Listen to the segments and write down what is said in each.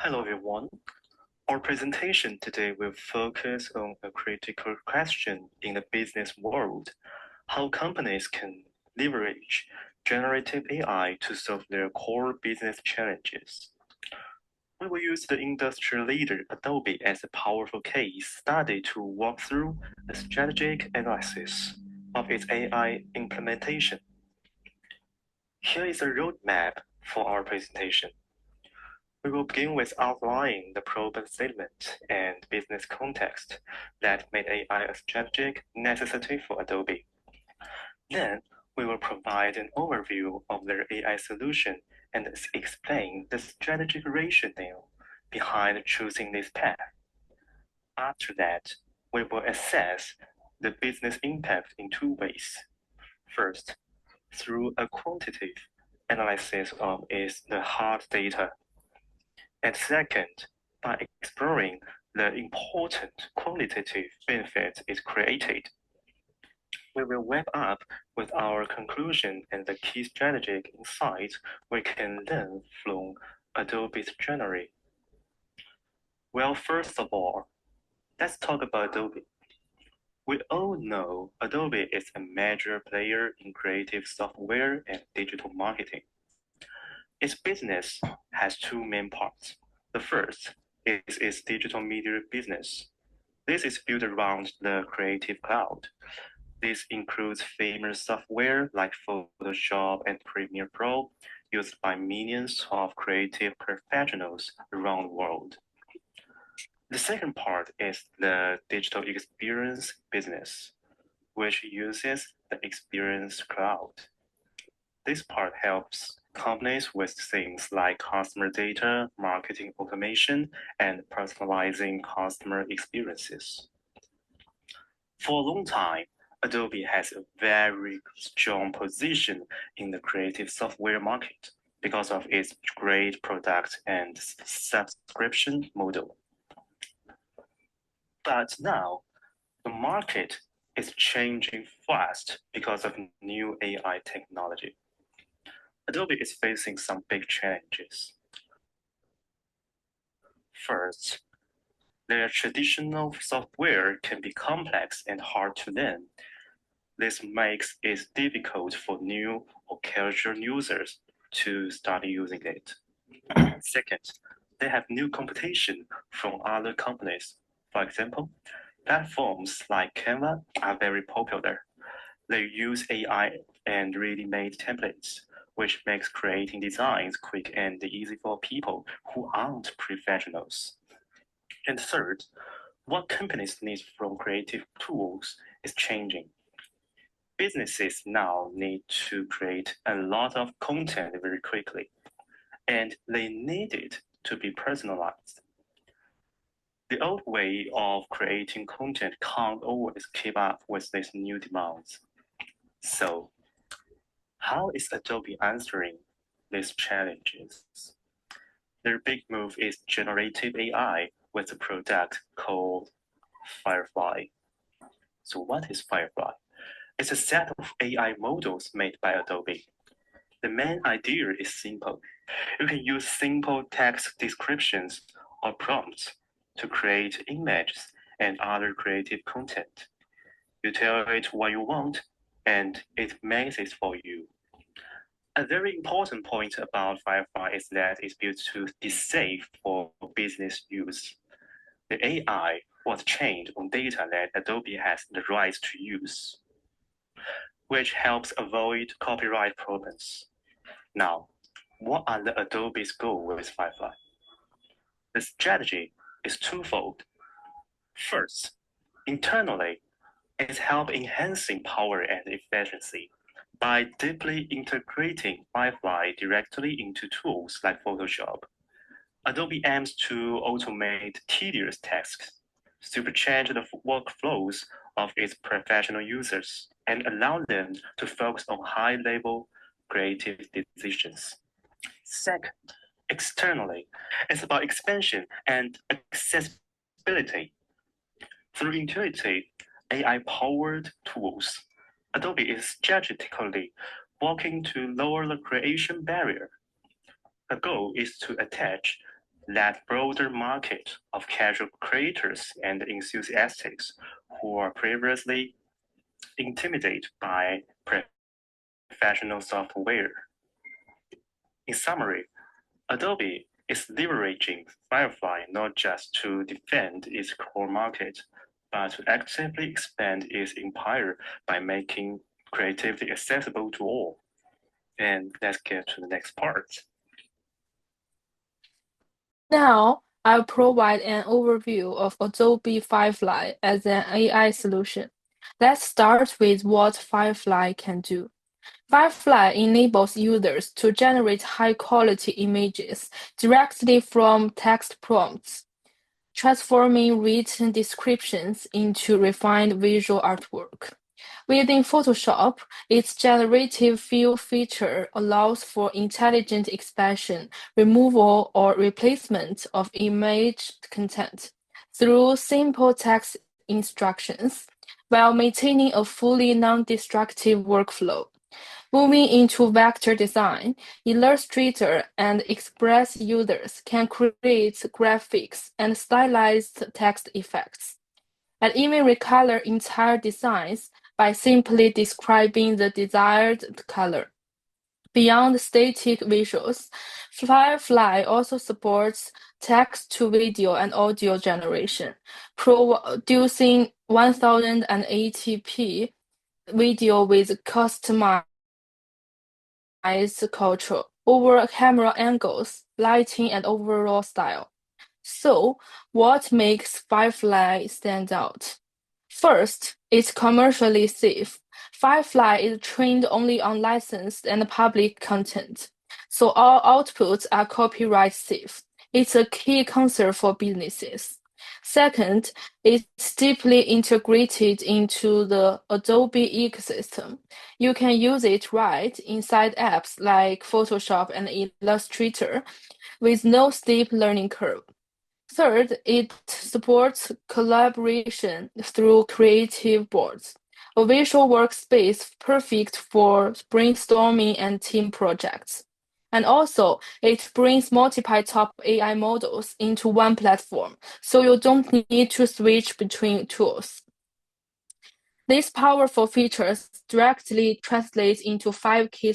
Hello everyone. Our presentation today will focus on a critical question in the business world: how companies can leverage generative AI to solve their core business challenges. We will use the industry leader Adobe as a powerful case study to walk through the strategic analysis of its AI implementation. Here is a roadmap for our presentation. We will begin with outlining the problem statement and business context that made AI a strategic necessity for Adobe. Then, we will provide an overview of their AI solution and explain the strategic rationale behind choosing this path. After that, we will assess the business impact in two ways. First, through a quantitative analysis of the hard data, and second, by exploring the important qualitative benefits it created. We will wrap up with our conclusion and the key strategic insights we can learn from Adobe's journey. Well, first of all, let's talk about Adobe. We all know Adobe is a major player in creative software and digital marketing. Its business has two main parts. The first is its digital media business. This is built around the Creative Cloud. This includes famous software like Photoshop and Premiere Pro, used by millions of creative professionals around the world. The second part is the digital experience business, which uses the Experience Cloud. This part helps companies with things like customer data, marketing automation, and personalizing customer experiences. For a long time, Adobe has a very strong position in the creative software market because of its great product and subscription model. But now, the market is changing fast because of new AI technology. Adobe is facing some big challenges. First, their traditional software can be complex and hard to learn. This makes it difficult for new or casual users to start using it. Second, they have new competition from other companies. For example, platforms like Canva are very popular. They use AI and ready-made templates, which makes creating designs quick and easy for people who aren't professionals. And third, what companies need from creative tools is changing. Businesses now need to create a lot of content very quickly, and they need it to be personalized. The old way of creating content can't always keep up with these new demands. So, how is Adobe answering these challenges? Their big move is generative AI with a product called Firefly. So what is Firefly? It's a set of AI models made by Adobe. The main idea is simple. You can use simple text descriptions or prompts to create images and other creative content. You tell it what you want, and it makes it for you. A very important point about Firefly is that it's built to be safe for business use. The AI was trained on data that Adobe has the right to use, which helps avoid copyright problems. Now, what are the Adobe's goals with Firefly? The strategy is twofold. First, internally, it helps enhancing power and efficiency by deeply integrating Firefly directly into tools like Photoshop. Adobe aims to automate tedious tasks, supercharge the workflows of its professional users, and allow them to focus on high-level creative decisions. Second, externally, it's about expansion and accessibility. Through intuitive AI-powered tools, Adobe is strategically working to lower the creation barrier. The goal is to attach that broader market of casual creators and enthusiasts who were previously intimidated by professional software. In summary, Adobe is leveraging Firefly not just to defend its core market, but to actively expand its empire by making creativity accessible to all. And let's get to the next part. Now, I'll provide an overview of Adobe Firefly as an AI solution. Let's start with what Firefly can do. Firefly enables users to generate high-quality images directly from text prompts, transforming written descriptions into refined visual artwork. Within Photoshop, its generative fill feature allows for intelligent expansion, removal, or replacement of image content through simple text instructions, while maintaining a fully non-destructive workflow. Moving into vector design, Illustrator and Express users can create graphics and stylized text effects, and even recolor entire designs by simply describing the desired color. Beyond static visuals, Firefly also supports text-to-video and audio generation, producing 1080p video with customized control over camera angles, lighting, and overall style. So, what makes Firefly stand out? First, it's commercially safe. Firefly is trained only on licensed and public content, so all outputs are copyright safe. It's a key concern for businesses. Second, it's deeply integrated into the Adobe ecosystem. You can use it right inside apps like Photoshop and Illustrator with no steep learning curve. Third, it supports collaboration through creative boards, a visual workspace perfect for brainstorming and team projects. And also, it brings multiple top AI models into one platform, so you don't need to switch between tools. These powerful features directly translate into 5 key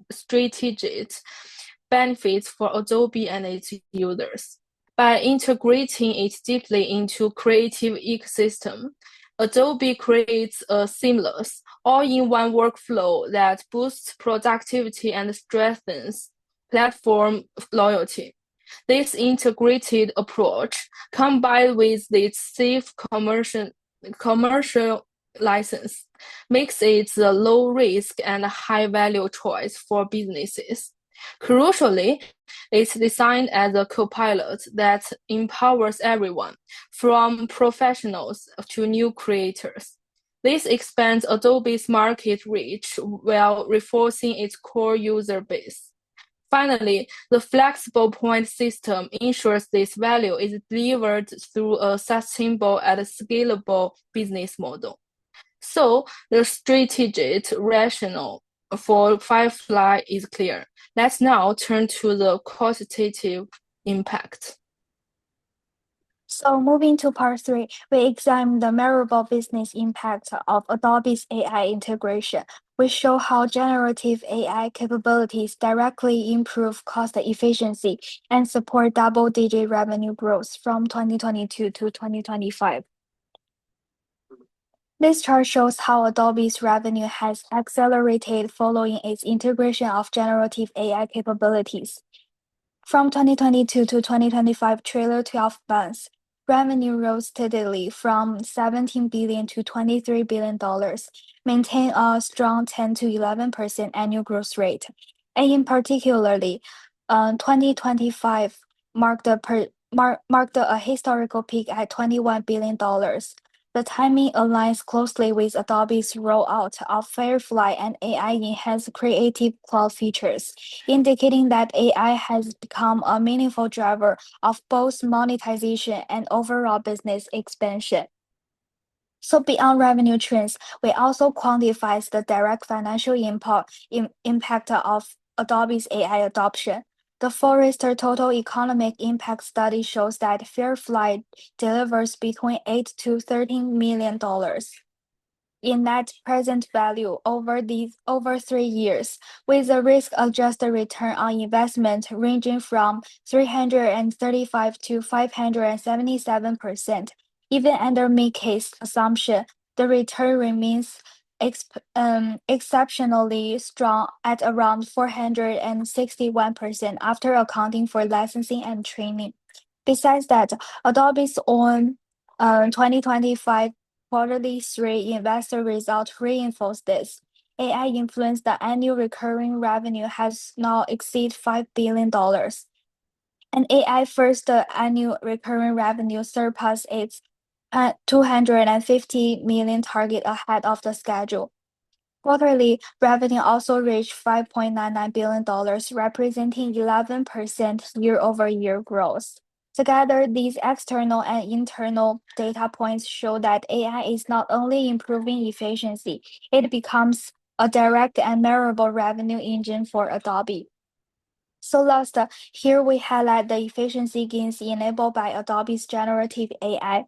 strategic benefits for Adobe and its users. By integrating it deeply into creative ecosystem, Adobe creates a seamless, all-in-one workflow that boosts productivity and strengthens platform loyalty. This integrated approach, combined with its safe commercial license, makes it a low-risk and high-value choice for businesses. Crucially, it's designed as a co-pilot that empowers everyone, from professionals to new creators. This expands Adobe's market reach while reinforcing its core user base. Finally, the flexible point system ensures this value is delivered through a sustainable and scalable business model. So the strategic rationale for Firefly is clear. Let's now turn to the quantitative impact. So moving to part 3, we examine the measurable business impact of Adobe's AI integration. We show how generative AI capabilities directly improve cost efficiency and support double-digit revenue growth from 2022 to 2025. This chart shows how Adobe's revenue has accelerated following its integration of generative AI capabilities. From 2022 to 2025 trailing 12 months, revenue rose steadily from $17 billion to $23 billion, maintaining a strong 10 to 11% annual growth rate. And in particularly, 2025 marked a historical peak at $21 billion. The timing aligns closely with Adobe's rollout of Firefly and AI-enhanced Creative Cloud features, indicating that AI has become a meaningful driver of both monetization and overall business expansion. So beyond revenue trends, we also quantify the direct financial impact of Adobe's AI adoption. The Forrester Total Economic Impact Study shows that Fairfly delivers between $8 to $13 million in net present value over 3 years, with a risk-adjusted return on investment ranging from 335 to 577%. Even under mid-case assumption, the return remains exceptionally strong at around 461% after accounting for licensing and training. Besides that, Adobe's own 2025 quarterly 3 investor results reinforce this. AI influenced the annual recurring revenue has now exceeded $5 billion. And AI first annual recurring revenue surpassed its 250 million target ahead of the schedule. Quarterly revenue also reached $5.99 billion, representing 11% year-over-year growth. Together, these external and internal data points show that AI is not only improving efficiency, it becomes a direct and measurable revenue engine for Adobe. So last, here we highlight the efficiency gains enabled by Adobe's generative AI.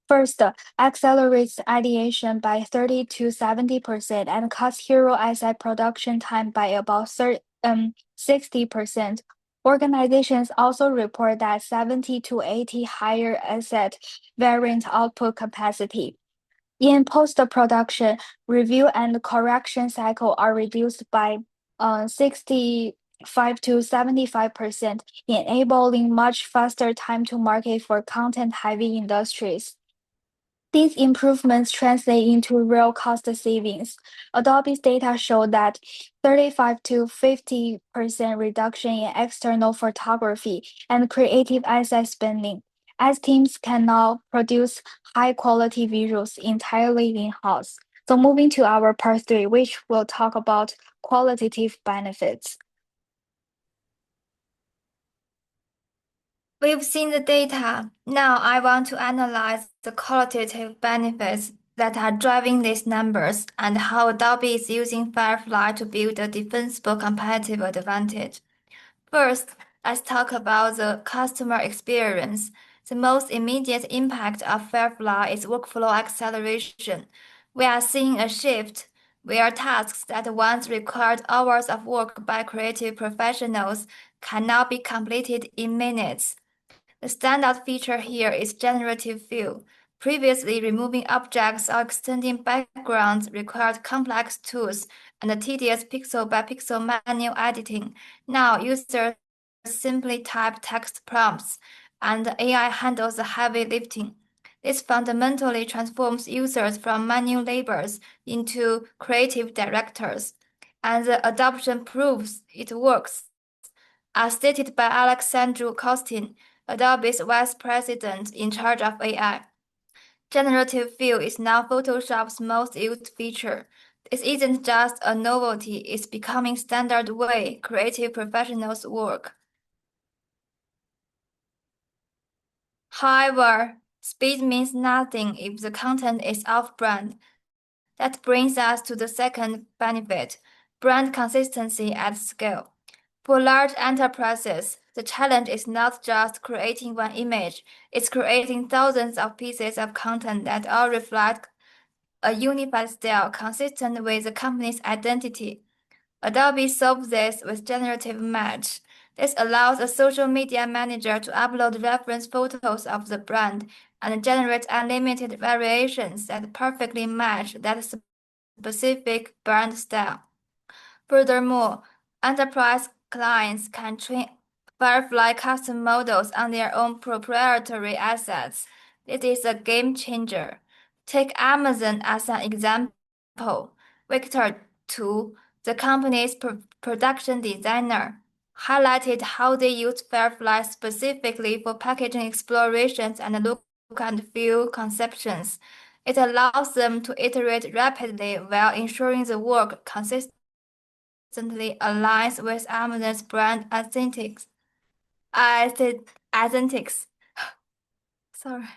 First, accelerates ideation by 30 to 70% and cuts hero asset production time by about 60%. Organizations also report that 70 to 80 higher asset variant output capacity. In post-production, review and correction cycle are reduced by 65 to 75%, enabling much faster time to market for content-heavy industries. These improvements translate into real cost savings. Adobe's data show that 35 to 50% reduction in external photography and creative asset spending, as teams can now produce high-quality visuals entirely in-house. So moving to our part 3, which will talk about qualitative benefits. We've seen the data. Now I want to analyze the qualitative benefits that are driving these numbers and how Adobe is using Firefly to build a defensible competitive advantage. First, let's talk about the customer experience. The most immediate impact of Firefly is workflow acceleration. We are seeing a shift where tasks that once required hours of work by creative professionals can now be completed in minutes. The standout feature here is generative fill. Previously, removing objects or extending backgrounds required complex tools and tedious pixel-by-pixel manual editing. Now, users simply type text prompts, and the AI handles the heavy lifting. This fundamentally transforms users from manual laborers into creative directors, and the adoption proves it works. As stated by Alexandru Kostin, Adobe's vice president in charge of AI. Generative fill is now Photoshop's most used feature. This isn't just a novelty, it's becoming standard way creative professionals work. However, speed means nothing if the content is off-brand. That brings us to the second benefit, brand consistency at scale. For large enterprises, the challenge is not just creating one image, it's creating thousands of pieces of content that all reflect a unified style consistent with the company's identity. Adobe solves this with Generative Match. This allows a social media manager to upload reference photos of the brand and generate unlimited variations that perfectly match that specific brand style. Furthermore, enterprise clients can train Firefly custom models on their own proprietary assets. It is a game changer. Take Amazon as an example. Victor Tu, the company's production designer, highlighted how they used Firefly specifically for packaging explorations and look and feel conceptions. It allows them to iterate rapidly while ensuring the work consistently aligns with Amazon's brand aesthetics. Sorry.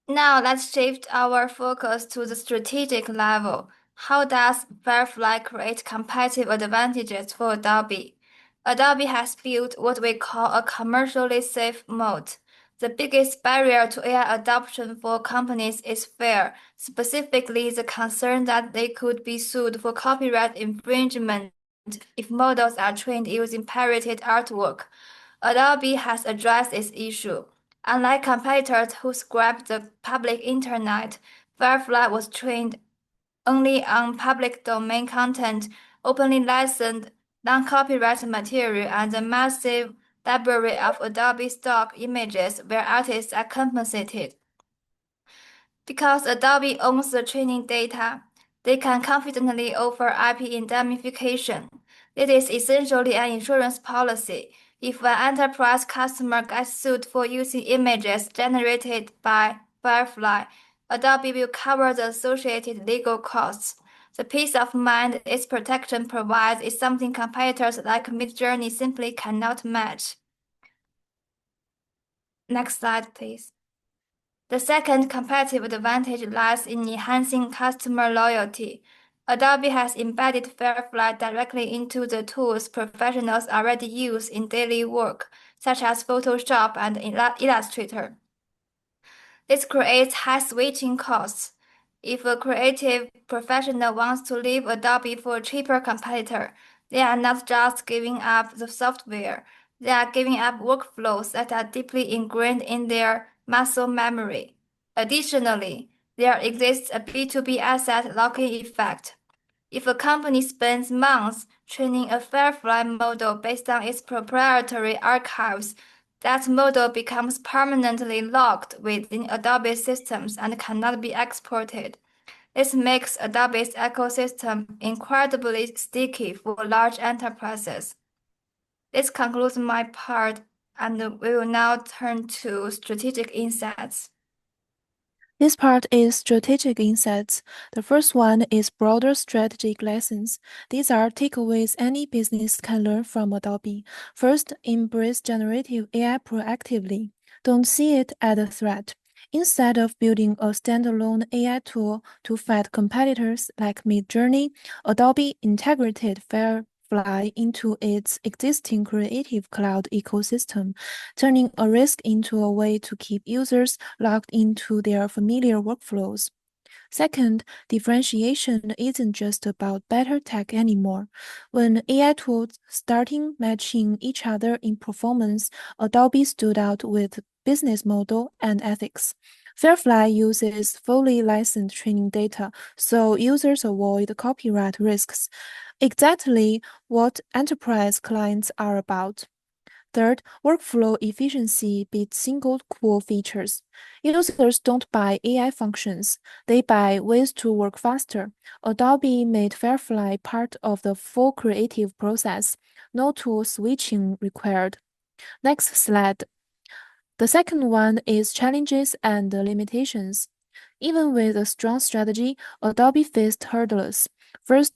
Now let's shift our focus to the strategic level. How does Firefly create competitive advantages for Adobe? Adobe has built what we call a commercially safe moat. The biggest barrier to AI adoption for companies is fear, specifically the concern that they could be sued for copyright infringement if models are trained using pirated artwork. Adobe has addressed this issue. Unlike competitors who scraped the public internet, Firefly was trained only on public domain content, openly licensed, non-copyright material, and a massive library of Adobe stock images where artists are compensated. Because Adobe owns the training data, they can confidently offer IP indemnification. It is essentially an insurance policy. If an enterprise customer gets sued for using images generated by Firefly, Adobe will cover the associated legal costs. The peace of mind its protection provides is something competitors like Midjourney simply cannot match. Next slide, please. The second competitive advantage lies in enhancing customer loyalty. Adobe has embedded Firefly directly into the tools professionals already use in daily work, such as Photoshop and Illustrator. This creates high switching costs. If a creative professional wants to leave Adobe for a cheaper competitor, they are not just giving up the software, they are giving up workflows that are deeply ingrained in their muscle memory. Additionally, there exists a B2B asset lock-in effect. If a company spends months training a Firefly model based on its proprietary archives, that model becomes permanently locked within Adobe systems and cannot be exported. This makes Adobe's ecosystem incredibly sticky for large enterprises. This concludes my part, and we will now turn to strategic insights. This part is strategic insights. The first one is broader strategic lessons. These are takeaways any business can learn from Adobe. First, embrace generative AI proactively. Don't see it as a threat. Instead of building a standalone AI tool to fight competitors like Midjourney, Adobe integrated Firefly into its existing Creative Cloud ecosystem, turning a risk into a way to keep users logged into their familiar workflows. Second, differentiation isn't just about better tech anymore. When AI tools started matching each other in performance, Adobe stood out with business model and ethics. Firefly uses fully licensed training data, so users avoid copyright risks. Exactly what enterprise clients are about. Third, workflow efficiency beats single cool features. Users don't buy AI functions, they buy ways to work faster. Adobe made Firefly part of the full creative process, no tool switching required. Next slide. The second one is challenges and limitations. Even with a strong strategy, Adobe faced hurdles. First,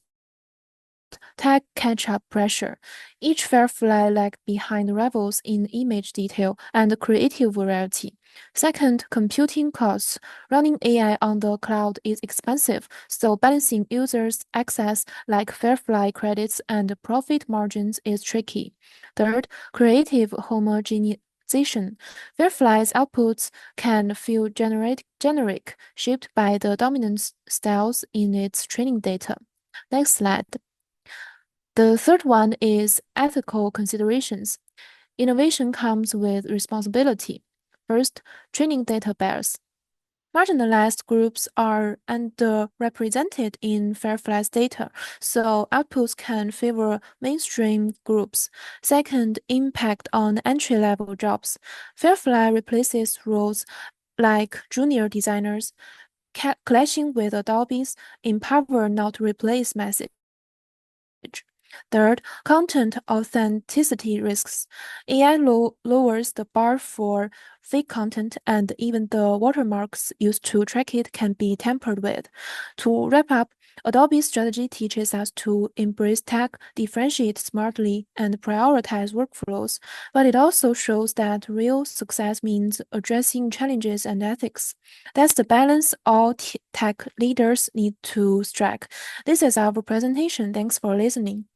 tech catch-up pressure. Each Firefly lagged behind rivals in image detail and creative variety. Second, computing costs. Running AI on the cloud is expensive, so balancing users' access like Firefly credits and profit margins is tricky. Third, creative homogenization. Firefly's outputs can feel generic, shaped by the dominant styles in its training data. Next slide. The third one is ethical considerations. Innovation comes with responsibility. First, training data bias. Marginalized groups are underrepresented in Firefly's data, so outputs can favor mainstream groups. Second, impact on entry-level jobs. Firefly replaces roles like junior designers, clashing with Adobe's empower not replace message. Third, content authenticity risks. AI lowers the bar for fake content, and even the watermarks used to track it can be tampered with. To wrap up, Adobe's strategy teaches us to embrace tech, differentiate smartly, and prioritize workflows, but it also shows that real success means addressing challenges and ethics. That's the balance all tech leaders need to strike. This is our presentation. Thanks for listening.